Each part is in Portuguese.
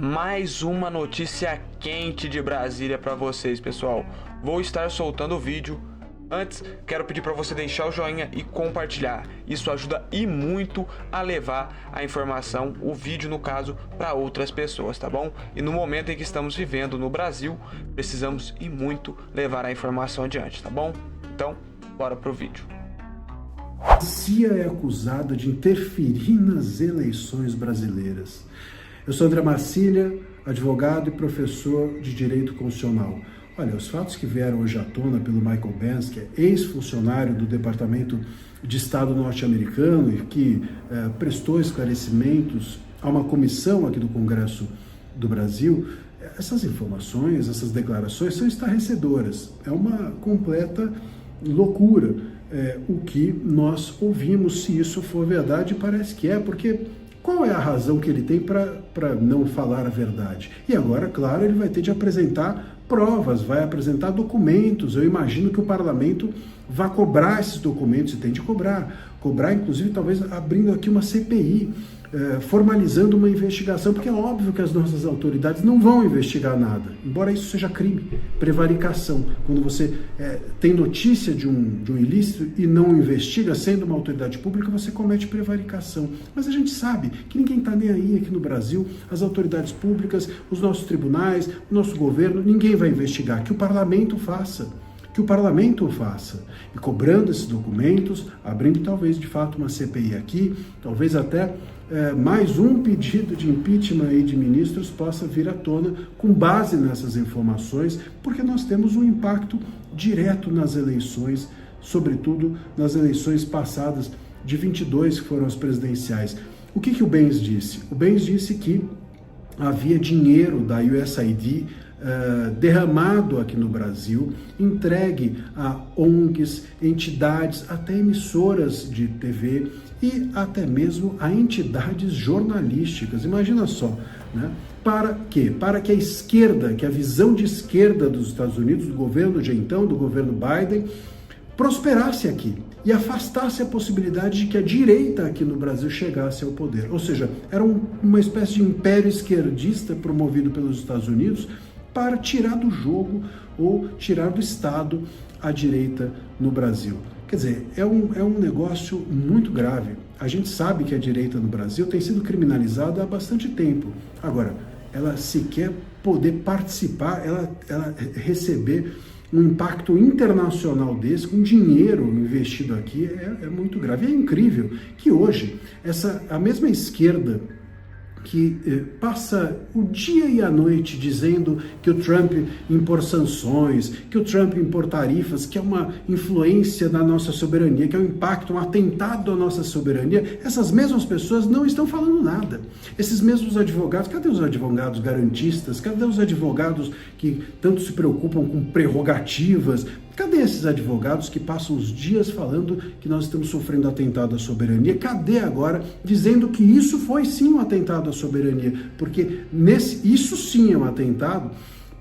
Mais uma notícia quente de Brasília para vocês, pessoal. Vou estar soltando o vídeo. Antes, quero pedir para você deixar o joinha e compartilhar. Isso ajuda e muito a levar a informação, o vídeo no caso, para outras pessoas, tá bom? E no momento em que estamos vivendo no Brasil, precisamos e muito levar a informação adiante, tá bom? Então, bora pro vídeo. A CIA é acusada de interferir nas eleições brasileiras. Eu sou André Marcília, advogado e professor de Direito Constitucional. Olha, os fatos que vieram hoje à tona pelo Michael Benz, que é ex-funcionário do Departamento de Estado norte-americano e que prestou esclarecimentos a uma comissão aqui do Congresso do Brasil, essas informações, essas declarações são estarrecedoras. É uma completa loucura o que nós ouvimos. Se isso for verdade, parece que é, porque qual é a razão que ele tem para não falar a verdade? E agora, claro, ele vai ter de apresentar provas, vai apresentar documentos. Eu imagino que o parlamento vai cobrar esses documentos, e tem de cobrar, inclusive talvez abrindo aqui uma CPI, formalizando uma investigação, porque é óbvio que as nossas autoridades não vão investigar nada, embora isso seja crime, prevaricação. Quando você tem notícia de um ilícito e não investiga, sendo uma autoridade pública, você comete prevaricação. Mas a gente sabe que ninguém está nem aí aqui no Brasil, as autoridades públicas, os nossos tribunais, o nosso governo, ninguém vai investigar, que o parlamento faça. E cobrando esses documentos, abrindo talvez de fato uma CPI aqui, talvez até mais um pedido de impeachment aí de ministros possa vir à tona com base nessas informações, porque nós temos um impacto direto nas eleições, sobretudo nas eleições passadas de 22, que foram as presidenciais. O que o Benz disse? O Benz disse que havia dinheiro da USAID derramado aqui no Brasil, entregue a ONGs, entidades, até emissoras de TV e até mesmo a entidades jornalísticas. Imagina só, né? Para quê? Para que a esquerda, que a visão de esquerda dos Estados Unidos, do governo de então, do governo Biden, prosperasse aqui e afastasse a possibilidade de que a direita aqui no Brasil chegasse ao poder. Ou seja, era uma espécie de império esquerdista promovido pelos Estados Unidos para tirar do jogo ou tirar do Estado a direita no Brasil. Quer dizer, é um negócio muito grave. A gente sabe que a direita no Brasil tem sido criminalizada há bastante tempo. Agora, ela sequer poder participar, ela receber um impacto internacional desse, com dinheiro investido aqui, é muito grave. E é incrível que hoje, a mesma esquerda que passa o dia e a noite dizendo que o Trump impor sanções, que o Trump impor tarifas, que é uma influência na nossa soberania, que é um impacto, um atentado à nossa soberania, essas mesmas pessoas não estão falando nada. Esses mesmos advogados, cadê os advogados garantistas? Cadê os advogados que tanto se preocupam com prerrogativas? Cadê esses advogados que passam os dias falando que nós estamos sofrendo atentado à soberania? Cadê agora dizendo que isso foi sim um atentado à soberania? Porque isso sim é um atentado,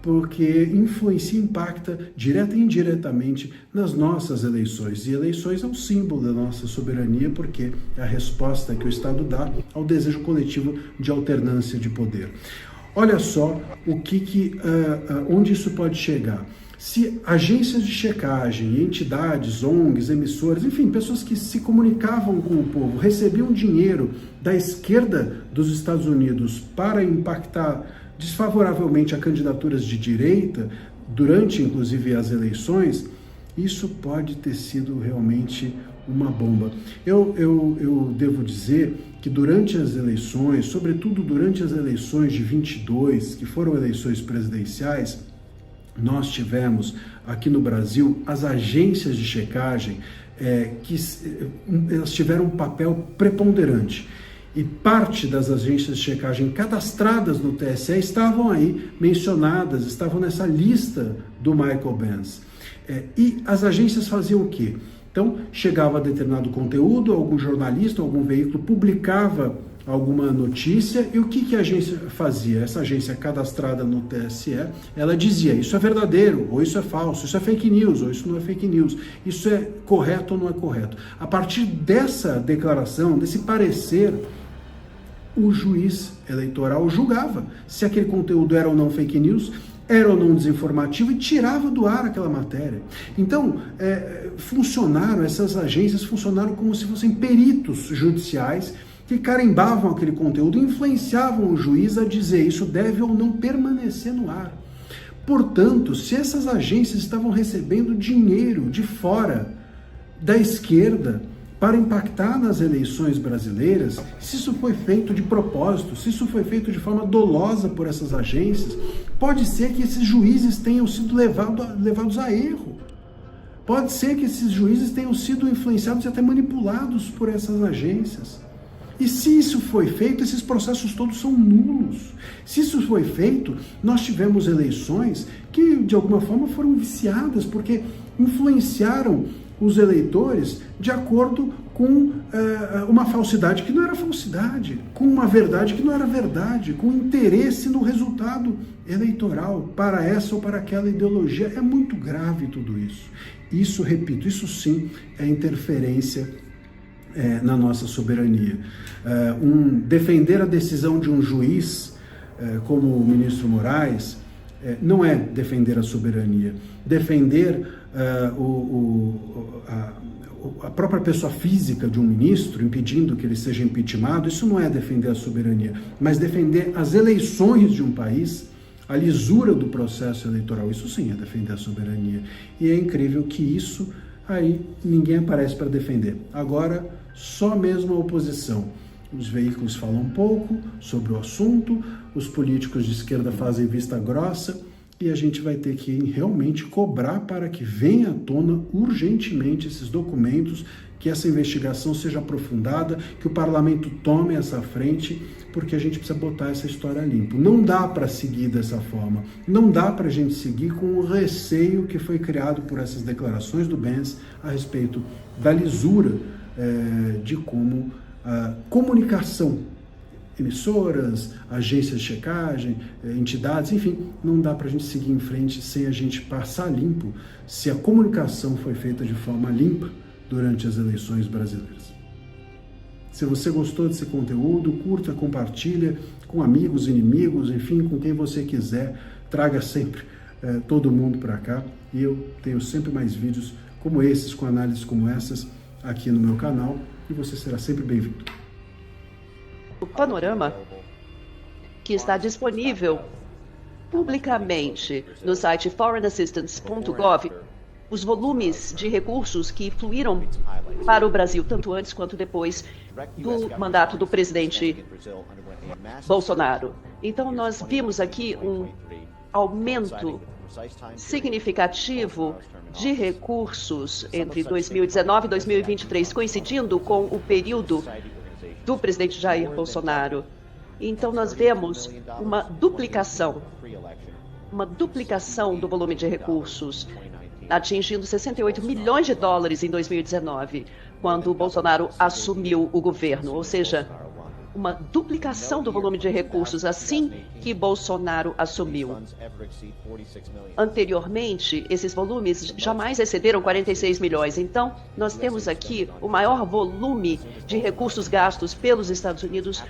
porque influencia e impacta direta e indiretamente nas nossas eleições. E eleições é um símbolo da nossa soberania, porque é a resposta que o Estado dá ao desejo coletivo de alternância de poder. Olha só onde isso pode chegar. Se agências de checagem, entidades, ONGs, emissoras, enfim, pessoas que se comunicavam com o povo, recebiam dinheiro da esquerda dos Estados Unidos para impactar desfavoravelmente a candidaturas de direita, durante inclusive as eleições, isso pode ter sido realmente uma bomba. Eu devo dizer que durante as eleições, sobretudo durante as eleições de 22, que foram eleições presidenciais, nós tivemos aqui no Brasil as agências de checagem elas tiveram um papel preponderante. E parte das agências de checagem cadastradas no TSE estavam aí mencionadas, estavam nessa lista do Michael Benz. E as agências faziam o quê? Então, chegava determinado conteúdo, algum jornalista, algum veículo publicava alguma notícia, e o que a agência fazia? Essa agência cadastrada no TSE, ela dizia, isso é verdadeiro, ou isso é falso, isso é fake news, ou isso não é fake news, isso é correto ou não é correto. A partir dessa declaração, desse parecer, o juiz eleitoral julgava se aquele conteúdo era ou não fake news, era ou não desinformativo, e tirava do ar aquela matéria. Então, essas agências funcionaram como se fossem peritos judiciais que carimbavam aquele conteúdo e influenciavam o juiz a dizer isso deve ou não permanecer no ar. Portanto, se essas agências estavam recebendo dinheiro de fora da esquerda para impactar nas eleições brasileiras, se isso foi feito de propósito, se isso foi feito de forma dolosa por essas agências, pode ser que esses juízes tenham sido levados a erro. Pode ser que esses juízes tenham sido influenciados e até manipulados por essas agências. E se isso foi feito, esses processos todos são nulos. Se isso foi feito, nós tivemos eleições que, de alguma forma, foram viciadas, porque influenciaram os eleitores de acordo com uma falsidade que não era falsidade, com uma verdade que não era verdade, com interesse no resultado eleitoral para essa ou para aquela ideologia. É muito grave tudo isso. Isso, repito, isso sim é interferência na nossa soberania. Defender a decisão de um juiz, como o ministro Moraes, não é defender a soberania. Defender a própria pessoa física de um ministro, impedindo que ele seja impeachmentado, isso não é defender a soberania, mas defender as eleições de um país, a lisura do processo eleitoral, isso sim é defender a soberania. E é incrível que isso aí ninguém aparece para defender. Agora, só mesmo a oposição. Os veículos falam um pouco sobre o assunto, os políticos de esquerda fazem vista grossa, e a gente vai ter que realmente cobrar para que venha à tona urgentemente esses documentos, que essa investigação seja aprofundada, que o parlamento tome essa frente, porque a gente precisa botar essa história limpo. Não dá para seguir dessa forma, não dá para a gente seguir com o receio que foi criado por essas declarações do Benz a respeito da lisura de como a comunicação, emissoras, agências de checagem, entidades, enfim, não dá para a gente seguir em frente sem a gente passar limpo se a comunicação foi feita de forma limpa durante as eleições brasileiras. Se você gostou desse conteúdo, curta, compartilha com amigos, inimigos, enfim, com quem você quiser, traga sempre todo mundo para cá, e eu tenho sempre mais vídeos como esses, com análises como essas, aqui no meu canal, e você será sempre bem-vindo. O panorama que está disponível publicamente no site foreignassistance.gov, os volumes de recursos que fluíram para o Brasil, tanto antes quanto depois do mandato do presidente Bolsonaro. Então, nós vimos aqui um aumento significativo de recursos entre 2019 e 2023, coincidindo com o período do presidente Jair Bolsonaro. Então, nós vemos uma duplicação do volume de recursos, atingindo 68 milhões de dólares em 2019, quando o Bolsonaro assumiu o governo, ou seja, uma duplicação do volume de recursos assim que Bolsonaro assumiu. Anteriormente, esses volumes jamais excederam 46 milhões. Então, nós temos aqui o maior volume de recursos gastos pelos Estados Unidos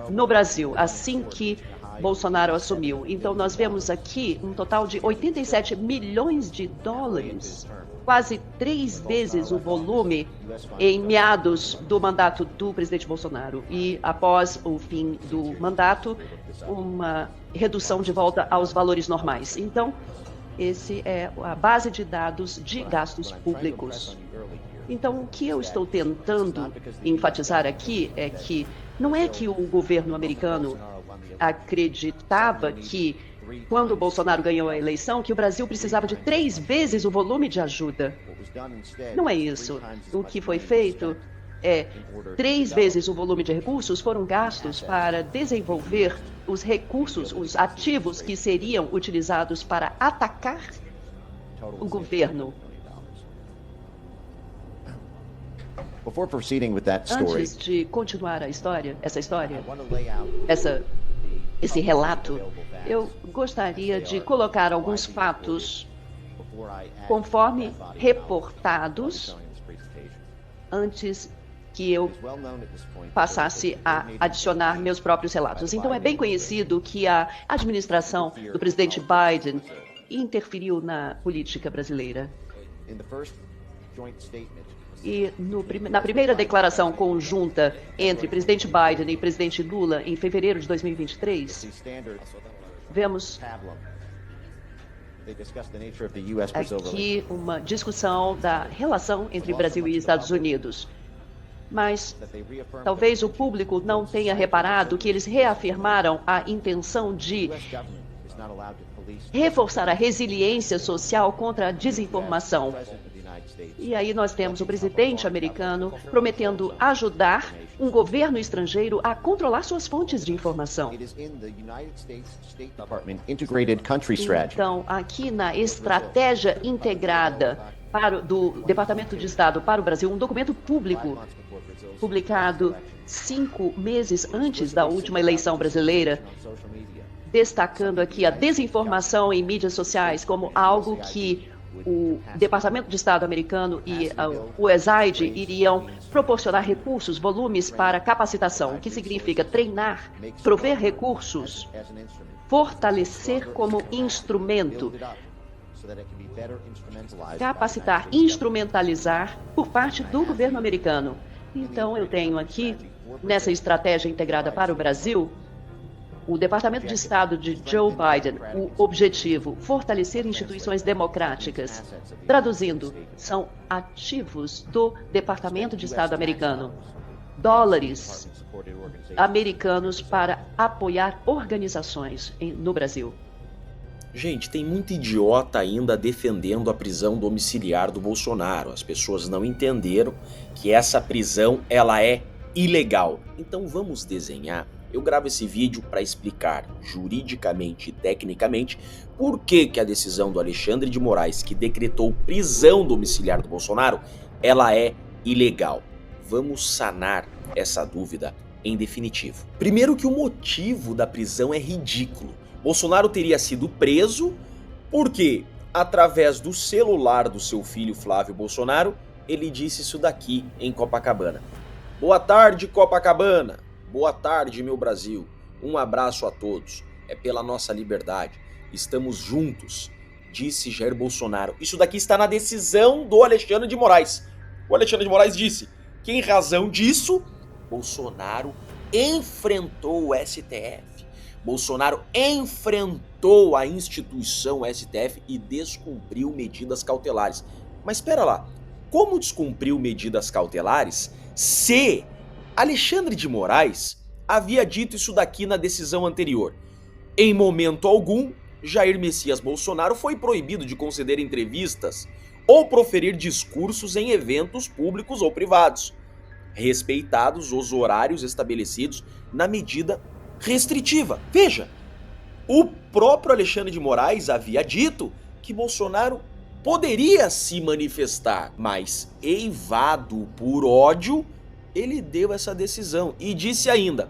no Brasil, assim que Bolsonaro assumiu. Então, nós vemos aqui um total de 87 milhões de dólares, quase 3 vezes o volume em meados do mandato do presidente Bolsonaro. E após o fim do mandato, uma redução de volta aos valores normais. Então, esse é a base de dados de gastos públicos. Então, o que eu estou tentando enfatizar aqui é que não é que o governo americano acreditava que, quando o Bolsonaro ganhou a eleição, que o Brasil precisava de 3 vezes o volume de ajuda. Não é isso. O que foi feito é 3 vezes o volume de recursos foram gastos para desenvolver os recursos, os ativos que seriam utilizados para atacar o governo. Antes de continuar esse relato, eu gostaria de colocar alguns fatos conforme reportados antes que eu passasse a adicionar meus próprios relatos. Então é bem conhecido que a administração do presidente Biden interferiu na política brasileira. E na primeira declaração conjunta entre presidente Biden e presidente Lula, em fevereiro de 2023, vemos aqui uma discussão da relação entre Brasil e Estados Unidos. Mas talvez o público não tenha reparado que eles reafirmaram a intenção de reforçar a resiliência social contra a desinformação. E aí nós temos o presidente americano prometendo ajudar um governo estrangeiro a controlar suas fontes de informação. Então, aqui na estratégia integrada do Departamento de Estado para o Brasil, um documento público publicado 5 meses antes da última eleição brasileira, destacando aqui a desinformação em mídias sociais como algo que o Departamento de Estado americano e o USAID iriam proporcionar recursos, volumes para capacitação, o que significa treinar, prover recursos, fortalecer como instrumento, capacitar, instrumentalizar por parte do governo americano. Então, eu tenho aqui, nessa estratégia integrada para o Brasil, o Departamento de Estado de Joe Biden, o objetivo, fortalecer instituições democráticas. Traduzindo, são ativos do Departamento de Estado americano. Dólares americanos para apoiar organizações no Brasil. Gente, tem muito idiota ainda defendendo a prisão domiciliar do Bolsonaro. As pessoas não entenderam que essa prisão ela é ilegal. Então vamos desenhar. Eu gravo esse vídeo para explicar juridicamente e tecnicamente por que a decisão do Alexandre de Moraes, que decretou prisão domiciliar do Bolsonaro, ela é ilegal. Vamos sanar essa dúvida em definitivo. Primeiro que o motivo da prisão é ridículo. Bolsonaro teria sido preso porque, através do celular do seu filho Flávio Bolsonaro, ele disse isso daqui em Copacabana. Boa tarde, Copacabana. Boa tarde, meu Brasil. Um abraço a todos. É pela nossa liberdade. Estamos juntos, disse Jair Bolsonaro. Isso daqui está na decisão do Alexandre de Moraes. O Alexandre de Moraes disse que, em razão disso, Bolsonaro enfrentou o STF. Bolsonaro enfrentou a instituição STF e descumpriu medidas cautelares. Mas espera lá, como descumpriu medidas cautelares se Alexandre de Moraes havia dito isso daqui na decisão anterior? Em momento algum, Jair Messias Bolsonaro foi proibido de conceder entrevistas ou proferir discursos em eventos públicos ou privados, respeitados os horários estabelecidos na medida restritiva. Veja, o próprio Alexandre de Moraes havia dito que Bolsonaro poderia se manifestar, mas eivado por ódio, ele deu essa decisão e disse ainda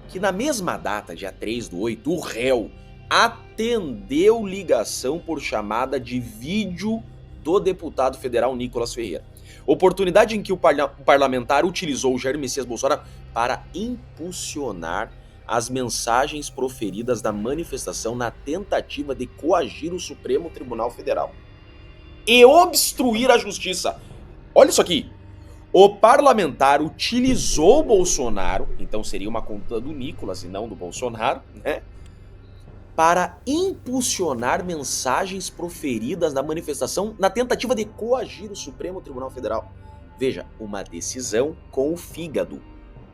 que na mesma data, dia 3/8, o réu atendeu ligação por chamada de vídeo do deputado federal Nicolas Ferreira. Oportunidade em que o parlamentar utilizou o Jair Messias Bolsonaro para impulsionar as mensagens proferidas da manifestação na tentativa de coagir o Supremo Tribunal Federal e obstruir a justiça. Olha isso aqui. O parlamentar utilizou Bolsonaro, então seria uma conta do Nicolas e não do Bolsonaro, né? Para impulsionar mensagens proferidas na manifestação na tentativa de coagir o Supremo Tribunal Federal. Veja, uma decisão com o fígado.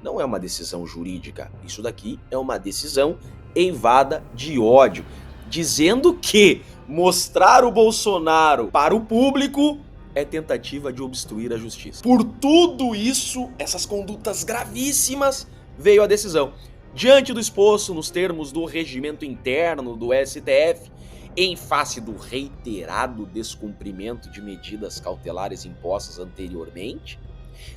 Não é uma decisão jurídica. Isso daqui é uma decisão eivada de ódio, dizendo que mostrar o Bolsonaro para o público é tentativa de obstruir a justiça. Por tudo isso, essas condutas gravíssimas, veio a decisão. Diante do exposto nos termos do regimento interno do STF, em face do reiterado descumprimento de medidas cautelares impostas anteriormente,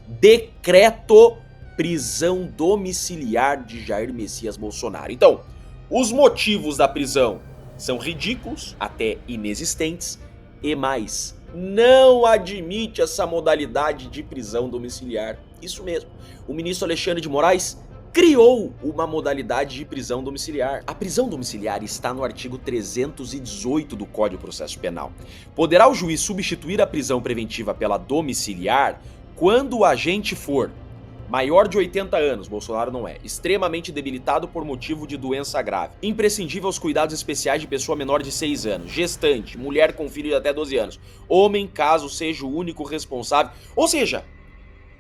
decreto prisão domiciliar de Jair Messias Bolsonaro. Então, os motivos da prisão são ridículos, até inexistentes, e mais, não admite essa modalidade de prisão domiciliar. Isso mesmo. O ministro Alexandre de Moraes criou uma modalidade de prisão domiciliar. A prisão domiciliar está no artigo 318 do Código de Processo Penal. Poderá o juiz substituir a prisão preventiva pela domiciliar quando o agente for maior de 80 anos, Bolsonaro não é, extremamente debilitado por motivo de doença grave, imprescindível aos cuidados especiais de pessoa menor de 6 anos, gestante, mulher com filho de até 12 anos, homem caso seja o único responsável. Ou seja,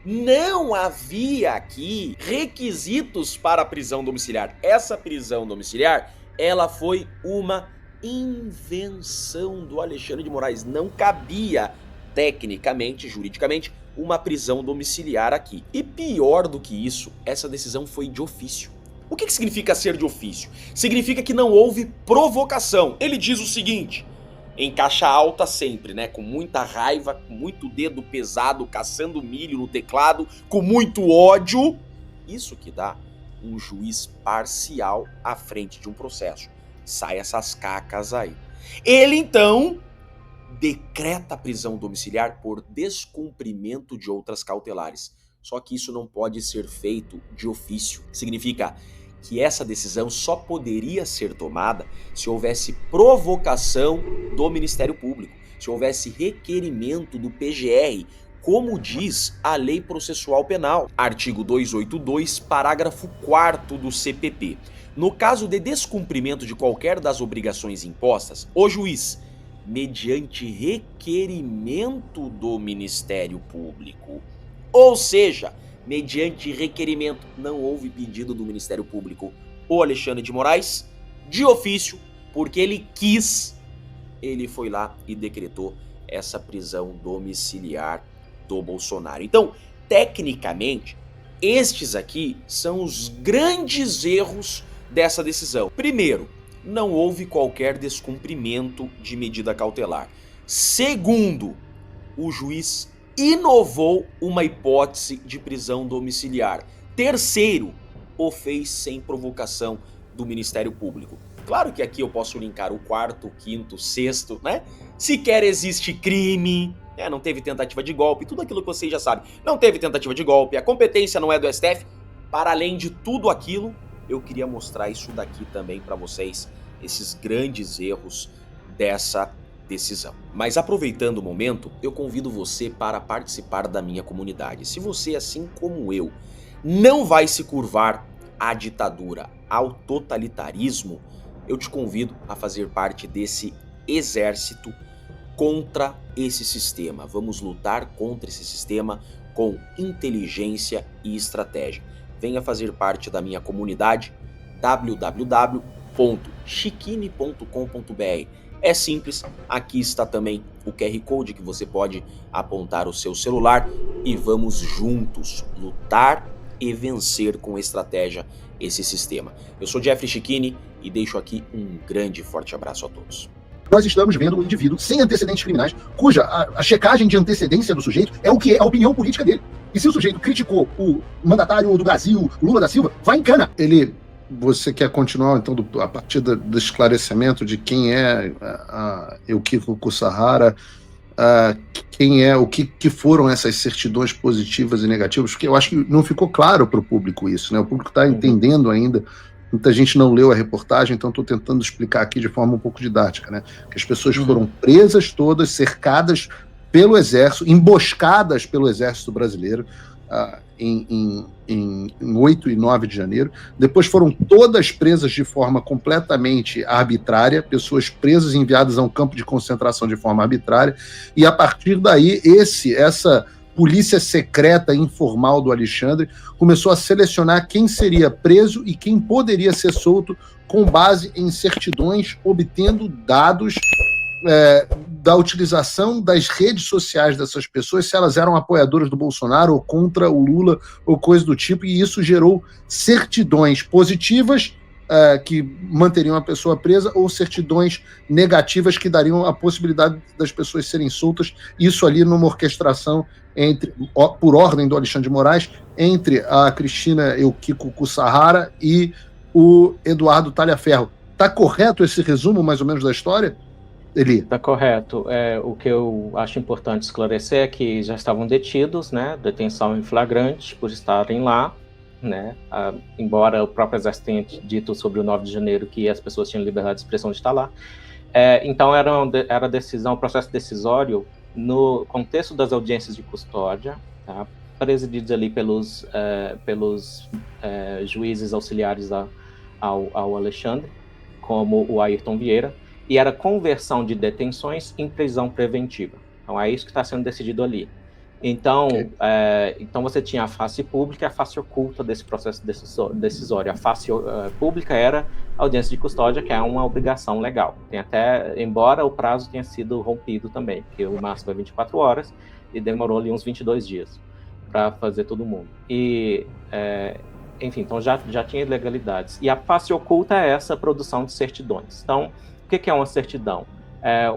não havia aqui requisitos para a prisão domiciliar. Essa prisão domiciliar, ela foi uma invenção do Alexandre de Moraes. Não cabia, tecnicamente, juridicamente, uma prisão domiciliar aqui. E pior do que isso, essa decisão foi de ofício. O que significa ser de ofício? Significa que não houve provocação. Ele diz o seguinte, em caixa alta sempre, né? Com muita raiva, com muito dedo pesado, caçando milho no teclado, com muito ódio. Isso que dá um juiz parcial à frente de um processo. Sai essas cacas aí. Ele então decreta a prisão domiciliar por descumprimento de outras cautelares. Só que isso não pode ser feito de ofício. Significa que essa decisão só poderia ser tomada se houvesse provocação do Ministério Público, se houvesse requerimento do PGR, como diz a Lei Processual Penal, artigo 282, parágrafo 4º do CPP. No caso de descumprimento de qualquer das obrigações impostas, o juiz, mediante requerimento do Ministério Público, ou seja, mediante requerimento, não houve pedido do Ministério Público, o Alexandre de Moraes, de ofício, porque ele quis, ele foi lá e decretou essa prisão domiciliar do Bolsonaro. Então, tecnicamente, estes aqui são os grandes erros dessa decisão. Primeiro, não houve qualquer descumprimento de medida cautelar. Segundo, o juiz inovou uma hipótese de prisão domiciliar. Terceiro, o fez sem provocação do Ministério Público. Claro que aqui eu posso linkar o quarto, quinto, sexto, né? Sequer existe crime, não teve tentativa de golpe, tudo aquilo que vocês já sabem. Não teve tentativa de golpe, a competência não é do STF. Para além de tudo aquilo, eu queria mostrar isso daqui também para vocês, esses grandes erros dessa decisão. Mas aproveitando o momento, eu convido você para participar da minha comunidade. Se você, assim como eu, não vai se curvar à ditadura, ao totalitarismo, eu te convido a fazer parte desse exército contra esse sistema. Vamos lutar contra esse sistema com inteligência e estratégia. Venha fazer parte da minha comunidade www.chiquini.com.br. É simples, aqui está também o QR Code que você pode apontar o seu celular e vamos juntos lutar e vencer com estratégia esse sistema. Eu sou Jeffrey Chiquini e deixo aqui um grande e forte abraço a todos. Nós estamos vendo um indivíduo sem antecedentes criminais, cuja a checagem de antecedência do sujeito é o que é a opinião política dele. E se o sujeito criticou o mandatário do Brasil, Lula da Silva, vai em cana. Você quer continuar, então, a partir do esclarecimento de quem é Eukiko Kuwahara, quem é, o que foram essas certidões positivas e negativas? Porque eu acho que não ficou claro para o público isso, né? O público está entendendo ainda. Muita gente não leu a reportagem, então estou tentando explicar aqui de forma um pouco didática, né? Que as pessoas foram presas todas, cercadas pelo Exército, emboscadas pelo Exército Brasileiro, em 8 e 9 de janeiro. Depois foram todas presas de forma completamente arbitrária, pessoas presas e enviadas a um campo de concentração de forma arbitrária, e a partir daí essa polícia secreta informal do Alexandre começou a selecionar quem seria preso e quem poderia ser solto com base em certidões, obtendo dados da utilização das redes sociais dessas pessoas, se elas eram apoiadoras do Bolsonaro ou contra o Lula ou coisa do tipo, e isso gerou certidões positivas que manteriam a pessoa presa ou certidões negativas que dariam a possibilidade das pessoas serem soltas, isso ali numa orquestração por ordem do Alexandre de Moraes, entre a Cristina Eukiko Kuwahara e o Eduardo Talhaferro. Está correto esse resumo, mais ou menos, da história? Eli? Tá correto. O que eu acho importante esclarecer é que já estavam detidos, né? Detenção em flagrante por estarem lá, né? Embora o próprio exército tenha dito sobre o 9 de janeiro que as pessoas tinham liberdade de expressão de estar lá. Então era decisão, processo decisório no contexto das audiências de custódia, tá? Presididos ali pelos juízes auxiliares ao Alexandre, como o Ayrton Vieira, e era conversão de detenções em prisão preventiva. Então é isso que está sendo decidido ali. Então, então você tinha a face pública e a face oculta desse processo decisório. A face pública era a audiência de custódia, que é uma obrigação legal. Tem até, embora o prazo tenha sido rompido também, porque o máximo é 24 horas e demorou ali uns 22 dias para fazer todo mundo. E, enfim, então já tinha ilegalidades. E a face oculta é essa produção de certidões. Então, o que é uma certidão?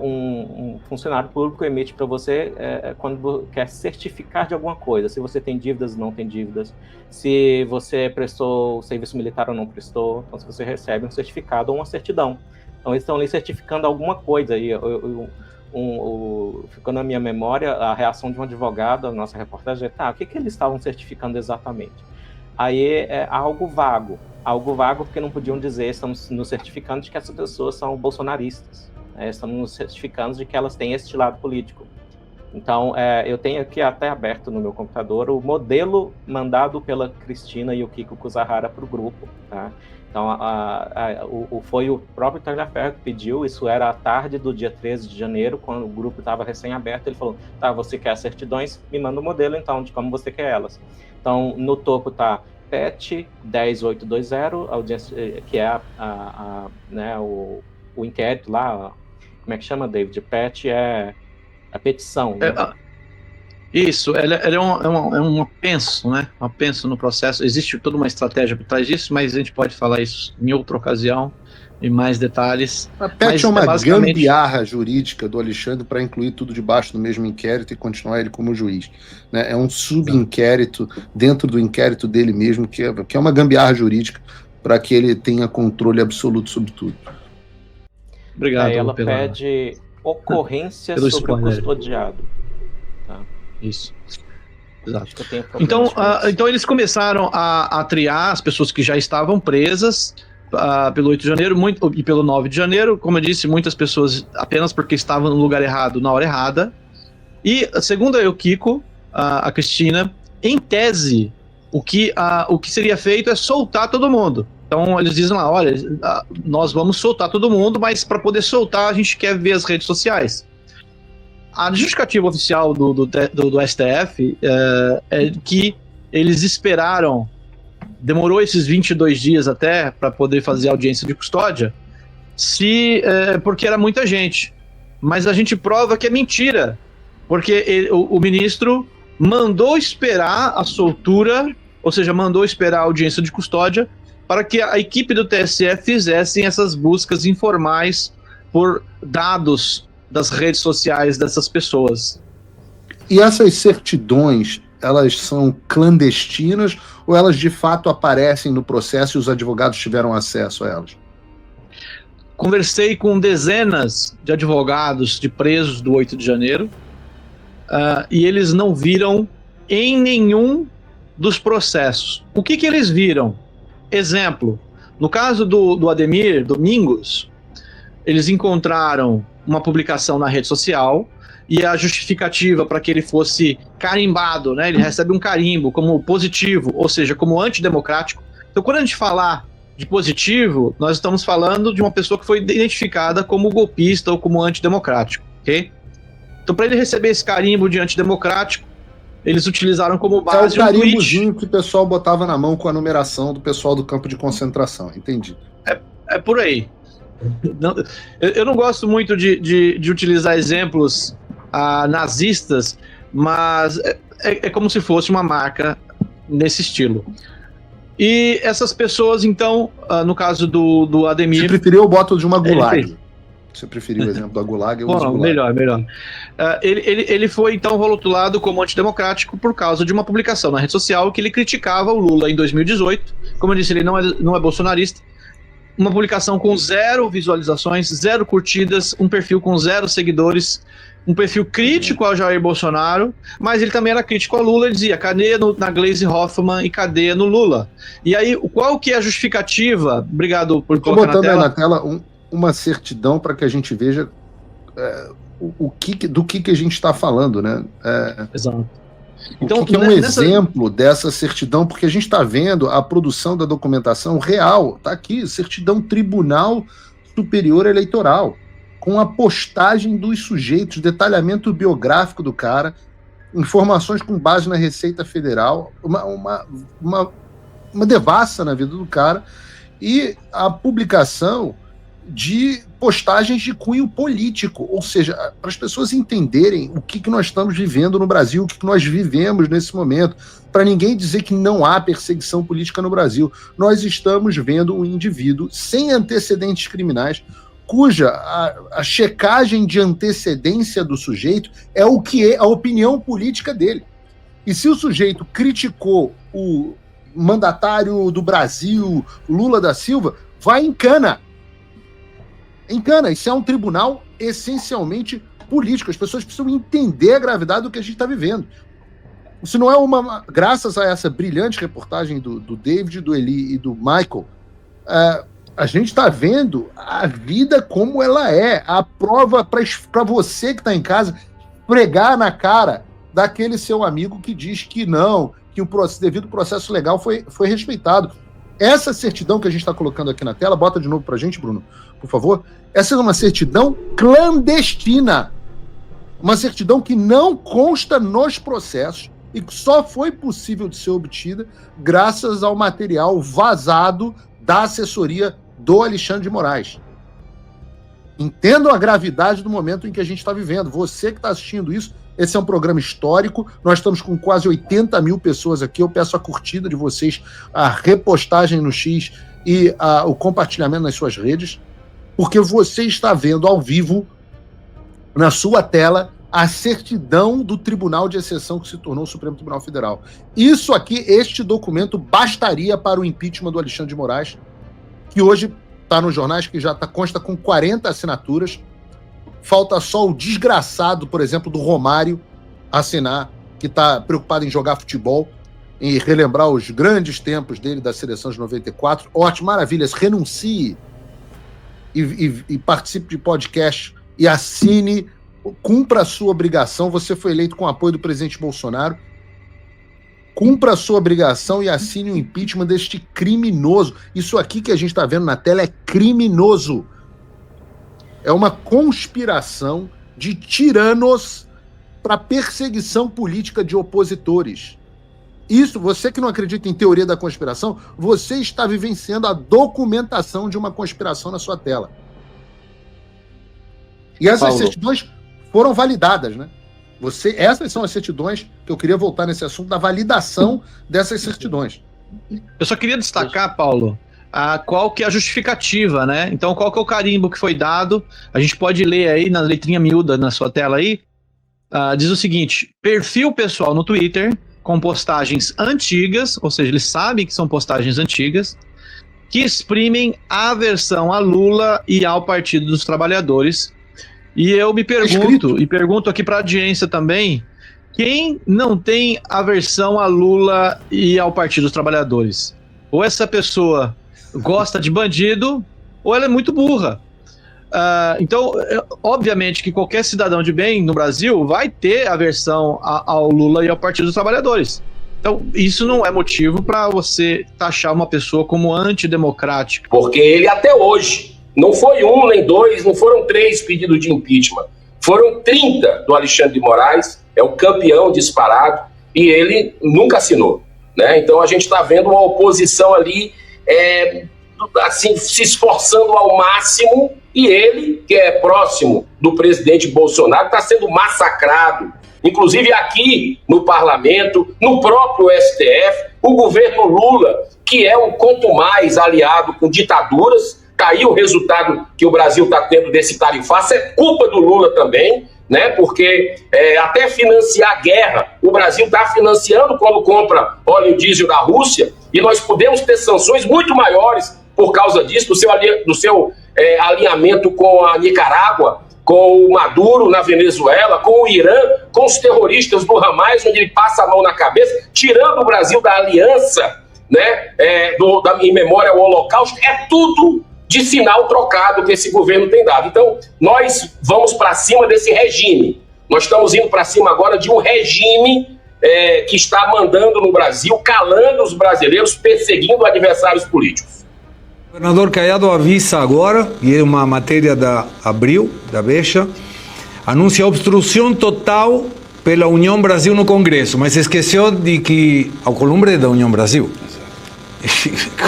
Um funcionário público emite para você quando quer certificar de alguma coisa, se você tem dívidas ou não tem dívidas, se você prestou serviço militar ou não prestou, então se você recebe um certificado ou uma certidão. Então eles estão ali certificando alguma coisa, e ficou na minha memória a reação de um advogado, a nossa reportagem, o que eles estavam certificando exatamente? Aí é algo vago porque não podiam dizer, estamos nos certificando de que essas pessoas são bolsonaristas. Estamos nos certificando de que elas têm este lado político. Então, eu tenho aqui até aberto no meu computador o modelo mandado pela Cristina e o Kiko Kuzahara para o grupo. Tá? Então, foi o próprio Tagliaferro que pediu, isso era à tarde do dia 13 de janeiro, quando o grupo estava recém-aberto, ele falou, você quer certidões? Me manda o modelo, então, de como você quer elas. Então, no topo está PET 10820, audiência, que é o inquérito lá. Como é que chama, David? PET é a petição, né? Isso, ela é um apenso, né? Um apenso no processo. Existe toda uma estratégia por trás disso, mas a gente pode falar isso em outra ocasião, em mais detalhes. A PET é uma gambiarra jurídica do Alexandre para incluir tudo debaixo do mesmo inquérito e continuar ele como juiz. Né? É um subinquérito dentro do inquérito dele mesmo, que é uma gambiarra jurídica para que ele tenha controle absoluto sobre tudo. Obrigado. Ela pede ocorrência sobre o custodiado. Tá? Isso. Exato. Então eles começaram a triar as pessoas que já estavam presas pelo 8 de janeiro e pelo 9 de janeiro. Como eu disse, muitas pessoas apenas porque estavam no lugar errado, na hora errada. E, segundo o Kiko, a Cristina, em tese, o que seria feito é soltar todo mundo. Então eles dizem lá, olha, nós vamos soltar todo mundo, mas para poder soltar a gente quer ver as redes sociais. A justificativa oficial do STF é que eles esperaram, demorou esses 22 dias até para poder fazer a audiência de custódia, porque era muita gente. Mas a gente prova que é mentira, porque o ministro mandou esperar a soltura, ou seja, mandou esperar a audiência de custódia, para que a equipe do TSE fizessem essas buscas informais por dados das redes sociais dessas pessoas. E essas certidões, elas são clandestinas ou elas de fato aparecem no processo e os advogados tiveram acesso a elas? Conversei com dezenas de advogados de presos do 8 de janeiro e eles não viram em nenhum dos processos. O que eles viram? Exemplo, no caso do Ademir Domingos, eles encontraram uma publicação na rede social e a justificativa para que ele fosse carimbado, né? Ele recebe um carimbo como positivo, ou seja, como antidemocrático. Então, quando a gente falar de positivo, nós estamos falando de uma pessoa que foi identificada como golpista ou como antidemocrático, ok? Então, para ele receber esse carimbo de antidemocrático, eles utilizaram como base o carimbozinho que o pessoal botava na mão com a numeração do pessoal do campo de concentração, entendi. É por aí. Eu não gosto muito de utilizar exemplos nazistas, mas é como se fosse uma marca nesse estilo. E essas pessoas, então, no caso do Ademir... Se preferir, eu boto de uma gulag. Se você preferir o exemplo da Gulag, eu uso Gulag. Melhor. Ele foi, então, rotulado como antidemocrático por causa de uma publicação na rede social que ele criticava o Lula em 2018. Como eu disse, ele não é bolsonarista. uma publicação com 0 visualizações, 0 curtidas, um perfil com 0 seguidores, um perfil crítico ao Jair Bolsonaro, mas ele também era crítico ao Lula, ele dizia, cadê na Gleisi Hoffmann e cadê no Lula? E aí, qual que é a justificativa? Obrigado por colocar na tela. Estou botando aí na tela uma certidão para que a gente veja do que a gente está falando, né? Exato. Então, o que é um exemplo dessa certidão, porque a gente está vendo a produção da documentação real, está aqui, certidão Tribunal Superior Eleitoral, com a postagem dos sujeitos, detalhamento biográfico do cara, informações com base na Receita Federal, uma devassa na vida do cara, e a publicação de postagens de cunho político, ou seja, para as pessoas entenderem o que nós estamos vivendo no Brasil, o que nós vivemos nesse momento, para ninguém dizer que não há perseguição política no Brasil. Nós estamos vendo um indivíduo sem antecedentes criminais, cuja a checagem de antecedência do sujeito é o que é a opinião política dele. E se o sujeito criticou o mandatário do Brasil, Lula da Silva, vai em cana. Em cana, isso é um tribunal essencialmente político. As pessoas precisam entender a gravidade do que a gente está vivendo. Isso não é graças a essa brilhante reportagem do David, do Eli e do Michael, a gente está vendo a vida como ela é. A prova para você que está em casa pregar na cara daquele seu amigo que diz que não, que o devido processo legal foi respeitado. Essa certidão que a gente está colocando aqui na tela, bota de novo para a gente, Bruno, por favor. Essa é uma certidão clandestina. Uma certidão que não consta nos processos e que só foi possível de ser obtida graças ao material vazado da assessoria do Alexandre de Moraes. Entendam a gravidade do momento em que a gente está vivendo. Você que está assistindo isso, esse é um programa histórico, nós estamos com quase 80 mil pessoas aqui, eu peço a curtida de vocês, a repostagem no X e o compartilhamento nas suas redes, porque você está vendo ao vivo, na sua tela, a certidão do Tribunal de Exceção que se tornou o Supremo Tribunal Federal. Isso aqui, este documento, bastaria para o impeachment do Alexandre de Moraes, que hoje está nos jornais, que já consta com 40 assinaturas. Falta só o desgraçado, por exemplo, do Romário assinar, que está preocupado em jogar futebol, em relembrar os grandes tempos dele da seleção de 94. Ótimo, maravilhas, renuncie e participe de podcast e assine, cumpra a sua obrigação. Você foi eleito com o apoio do presidente Bolsonaro. Cumpra a sua obrigação e assine o impeachment deste criminoso. Isso aqui que a gente está vendo na tela é criminoso. É uma conspiração de tiranos para perseguição política de opositores. Isso, você que não acredita em teoria da conspiração, você está vivenciando a documentação de uma conspiração na sua tela. E essas certidões foram validadas, né? Essas são as certidões que eu queria voltar nesse assunto da validação dessas certidões. Eu só queria destacar, Paulo, qual que é a justificativa, né? Então, qual que é o carimbo que foi dado? A gente pode ler aí na letrinha miúda na sua tela aí. Diz o seguinte: perfil pessoal no Twitter com postagens antigas, ou seja, eles sabem que são postagens antigas, que exprimem aversão a Lula e ao Partido dos Trabalhadores. E eu me pergunto, e pergunto aqui para a audiência também, quem não tem aversão a Lula e ao Partido dos Trabalhadores? Ou essa pessoa gosta de bandido, ou ela é muito burra. Então, obviamente que qualquer cidadão de bem no Brasil vai ter aversão ao Lula e ao Partido dos Trabalhadores. Então, isso não é motivo para você taxar uma pessoa como antidemocrática. Porque ele até hoje, não foi um, nem dois, não foram 3 pedidos de impeachment. Foram 30 do Alexandre de Moraes, é o campeão disparado, e ele nunca assinou, né? Então a gente está vendo uma oposição ali, assim, se esforçando ao máximo, e ele, que é próximo do presidente Bolsonaro, está sendo massacrado. Inclusive aqui no parlamento, no próprio STF, o governo Lula, que é um quanto mais aliado com ditaduras. Tá aí o resultado que o Brasil está tendo desse tarifaço, é culpa do Lula também, né? Porque até financiar a guerra, o Brasil está financiando quando compra óleo diesel da Rússia, e nós podemos ter sanções muito maiores por causa disso, do seu alinhamento com a Nicarágua, com o Maduro na Venezuela, com o Irã, com os terroristas do Hamas, onde ele passa a mão na cabeça, tirando o Brasil da aliança, né, em memória ao Holocausto. É tudo de sinal trocado que esse governo tem dado. Então, nós vamos para cima desse regime. Nós estamos indo para cima agora de um regime que está mandando no Brasil, calando os brasileiros, perseguindo adversários políticos. O governador Caiado avisa agora, e é uma matéria da Abril, da Veja, anuncia obstrução total pela União Brasil no Congresso, mas esqueceu de que Alcolumbre é da União Brasil.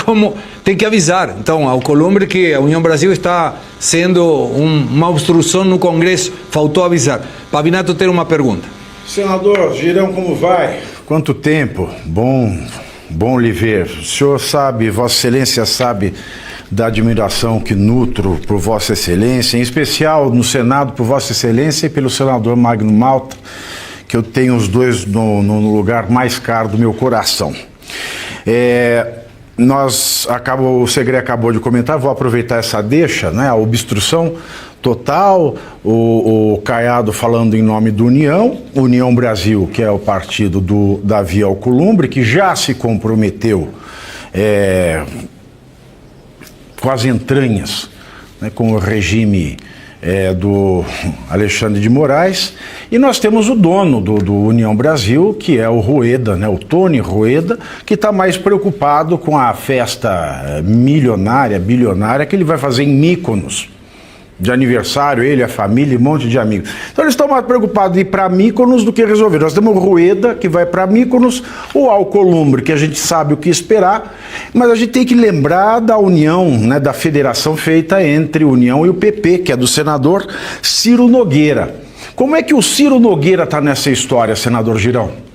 Como tem que avisar, então, Alcolumbre que a União Brasil está sendo uma obstrução no Congresso, faltou avisar. Pavinato tem uma pergunta. Senador Girão, como vai? Quanto tempo? Bom lhe ver. O senhor sabe, Vossa Excelência sabe da admiração que nutro por Vossa Excelência, em especial no Senado por Vossa Excelência e pelo senador Magno Malta, que eu tenho os dois no lugar mais caro do meu coração. O Segre acabou de comentar, vou aproveitar essa deixa, né, a obstrução total, o Caiado falando em nome do União Brasil, que é o partido do Davi Alcolumbre, que já se comprometeu com as entranhas, né, com o regime do Alexandre de Moraes, e nós temos o dono do União Brasil, que é o Rueda, né, o Tony Rueda, que está mais preocupado com a festa bilionária que ele vai fazer em Mykonos, de aniversário, ele, a família e um monte de amigos. Então eles estão mais preocupados em ir para Mykonos do que resolver. Nós temos o Rueda, que vai para Mykonos, o Alcolumbre, que a gente sabe o que esperar, mas a gente tem que lembrar da união, né, da federação feita entre União e o PP, que é do senador Ciro Nogueira. Como é que o Ciro Nogueira está nessa história, senador Girão?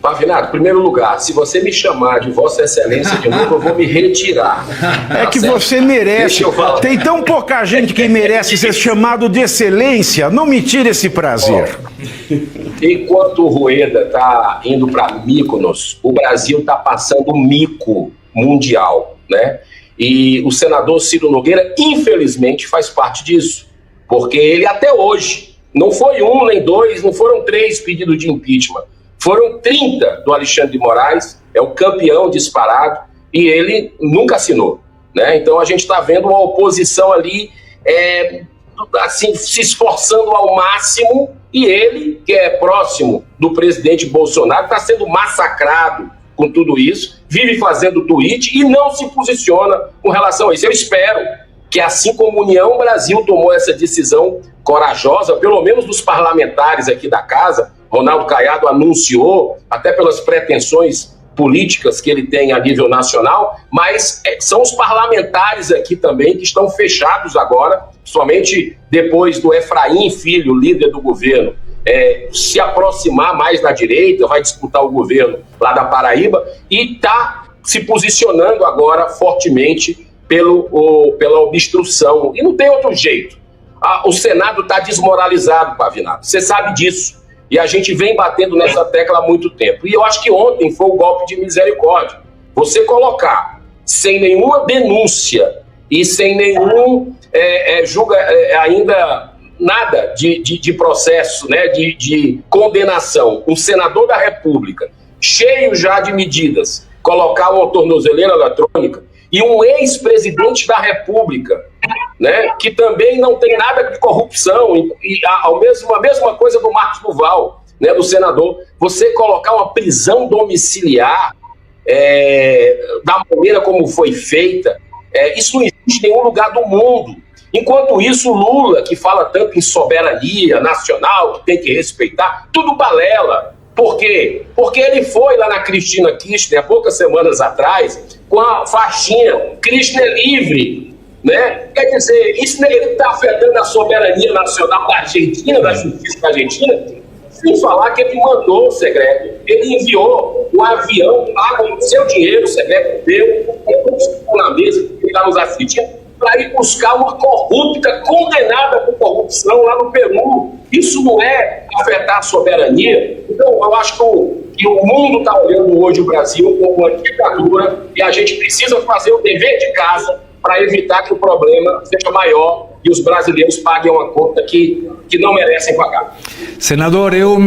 Pavinato, em primeiro lugar, se você me chamar de Vossa Excelência de novo, eu vou me retirar. É que você merece. Tem tão pouca gente que merece ser chamado de excelência. Não me tire esse prazer. Enquanto o Rueda está indo para Mykonos, o Brasil está passando um mico mundial, né? E o senador Ciro Nogueira, infelizmente, faz parte disso. Porque ele até hoje, não foi um nem dois, não foram 3 pedidos de impeachment. Foram 30 do Alexandre de Moraes, é o campeão disparado, e ele nunca assinou, né? Então a gente está vendo uma oposição ali, assim, se esforçando ao máximo, e ele, que é próximo do presidente Bolsonaro, está sendo massacrado com tudo isso, vive fazendo tweet e não se posiciona com relação a isso. Eu espero que, assim como a União Brasil tomou essa decisão corajosa, pelo menos dos parlamentares aqui da casa, Ronaldo Caiado anunciou, até pelas pretensões políticas que ele tem a nível nacional, mas são os parlamentares aqui também que estão fechados agora, somente depois do Efraim Filho, líder do governo, se aproximar mais da direita, vai disputar o governo lá da Paraíba, e está se posicionando agora fortemente pela obstrução. E não tem outro jeito. O Senado está desmoralizado, Pavinato. Você sabe disso. E a gente vem batendo nessa tecla há muito tempo. E eu acho que ontem foi o golpe de misericórdia. Você colocar, sem nenhuma denúncia e sem nenhum ainda nada de processo, né, de condenação, um senador da República, cheio já de medidas, colocar uma tornozeleira eletrônica, e um ex-presidente da República, né, que também não tem nada de corrupção, e a mesma coisa do Marcos Duval, né, do senador, você colocar uma prisão domiciliar da maneira como foi feita, isso não existe em nenhum lugar do mundo. Enquanto isso, o Lula, que fala tanto em soberania nacional, que tem que respeitar, tudo balela. Por quê? Porque ele foi lá na Cristina Kirchner, há poucas semanas atrás, com a faixinha Kirchner livre, né? Quer dizer, isso ele está afetando a soberania nacional da Argentina, da justiça da Argentina, sem falar que ele mandou o Segredo, ele enviou um avião pago com seu dinheiro, o Segredo deu, na mesa, que está nos assistindo, para ir buscar uma corrupta condenada por corrupção lá no Peru. Isso não é afetar a soberania? Então, eu acho que E o mundo está olhando hoje o Brasil como uma ditadura e a gente precisa fazer o dever de casa para evitar que o problema seja maior e os brasileiros paguem uma conta que não merecem pagar. Senador, eu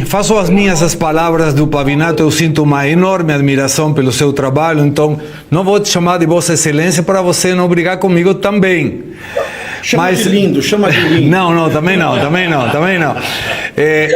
faço as minhas as palavras do Pavinato, eu sinto uma enorme admiração pelo seu trabalho, então não vou te chamar de Vossa Excelência para você não brigar comigo também. Chama de lindo, chama de lindo. Não, também não.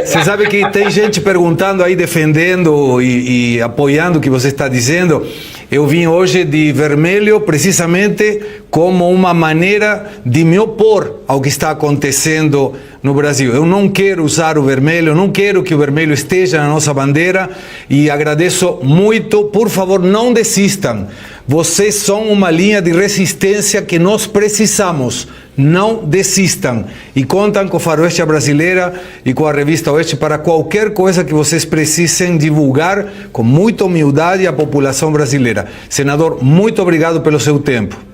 Você sabe que tem gente perguntando aí, defendendo e apoiando o que você está dizendo. Eu vim hoje de vermelho precisamente como uma maneira de me opor ao que está acontecendo no Brasil. Eu não quero usar o vermelho, não quero que o vermelho esteja na nossa bandeira e agradeço muito. Por favor, não desistam. Vocês são uma linha de resistência que nós precisamos. Não desistam e contam com a Faroeste Brasileira e com a Revista Oeste para qualquer coisa que vocês precisem divulgar com muita humildade à população brasileira. Senador, muito obrigado pelo seu tempo.